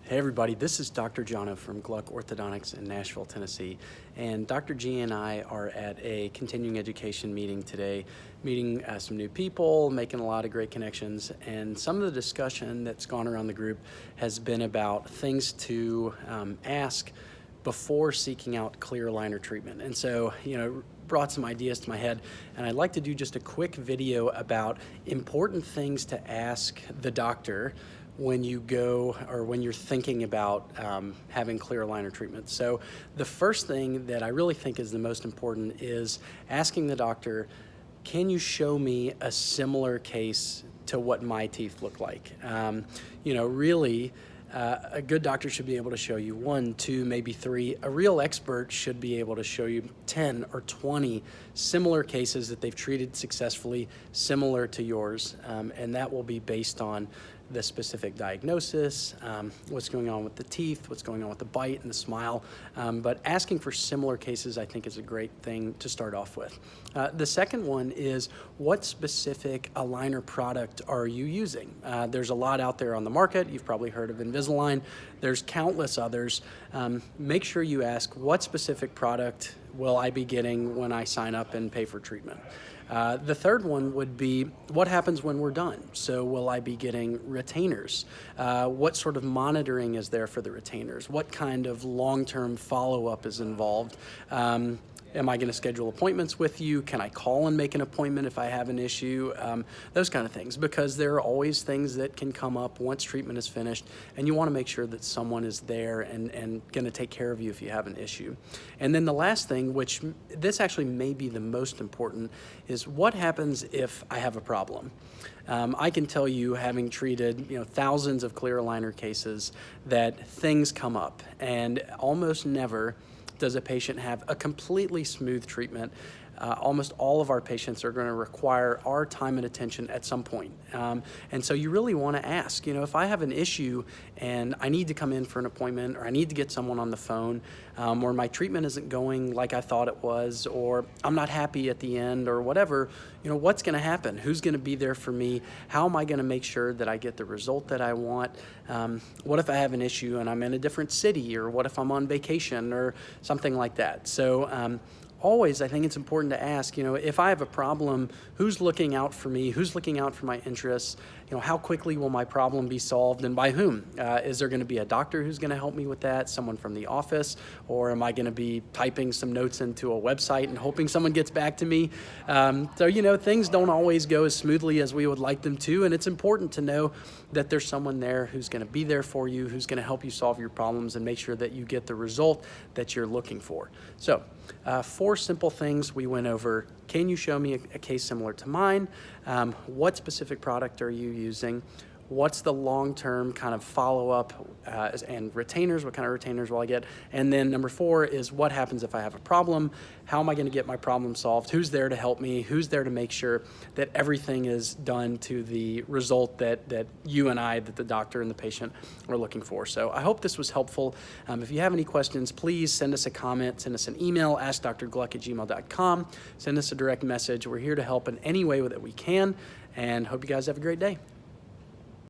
Hey everybody, this is Dr. Jono from Gluck Orthodontics in Nashville, Tennessee. And Dr. G and I are at a continuing education meeting today, meeting some new people, making a lot of great connections. And some of the discussion that's gone around the group has been about things to ask before seeking out clear aligner treatment. And so, brought some ideas to my head, and I'd like to do just a quick video about important things to ask the doctor when you go or when you're thinking about having clear aligner treatment. So the first thing that I really think is the most important is asking the doctor, can you show me a similar case to what my teeth look like? Really, a good doctor should be able to show you 1, 2, maybe 3. A real expert should be able to show you 10 or 20 similar cases that they've treated successfully, similar to yours, and that will be based on the specific diagnosis, what's going on with the teeth, what's going on with the bite and the smile. But asking for similar cases, I think, is a great thing to start off with. The second one is, what specific aligner product are you using? There's a lot out there on the market. You've probably heard of Invisalign. There's countless others. Make sure you ask, what specific product will I be getting when I sign up and pay for treatment? The third one would be, what happens when we're done? So will I be getting retainers? What sort of monitoring is there for the retainers? What kind of long-term follow-up is involved? Am I going to schedule appointments with you? Can I call and make an appointment if I have an issue? Those kind of things, because there are always things that can come up once treatment is finished, and you want to make sure that someone is there and going to take care of you if you have an issue. And then the last thing, which this actually may be the most important, is what happens if I have a problem? I can tell you, having treated thousands of clear aligner cases, that things come up, and almost never does a patient have a completely smooth treatment. Almost all of our patients are going to require our time and attention at some point. And so you really want to ask, if I have an issue and I need to come in for an appointment, or I need to get someone on the phone, or my treatment isn't going like I thought it was, or I'm not happy at the end, or whatever, what's going to happen? Who's going to be there for me? How am I going to make sure that I get the result that I want? What if I have an issue and I'm in a different city, or what if I'm on vacation, or something like that? So always, I think it's important to ask, if I have a problem, who's looking out for me? Who's looking out for my interests? How quickly will my problem be solved, and by whom? Is there going to be a doctor who's going to help me with that? Someone from the office? Or am I going to be typing some notes into a website and hoping someone gets back to me? So, things don't always go as smoothly as we would like them to, and it's important to know that there's someone there who's going to be there for you, who's going to help you solve your problems and make sure that you get the result that you're looking for. So, 4 simple things we went over. Can you show me a case similar to mine? What specific product are you using? What's the long-term kind of follow-up and retainers? What kind of retainers will I get? And then number 4 is, what happens if I have a problem? How am I going to get my problem solved? Who's there to help me? Who's there to make sure that everything is done to the result that you and I, that the doctor and the patient are looking for? So I hope this was helpful. If you have any questions, please send us a comment, send us an email, askdrgluck@gmail.com, send us a direct message. We're here to help in any way that we can, and hope you guys have a great day.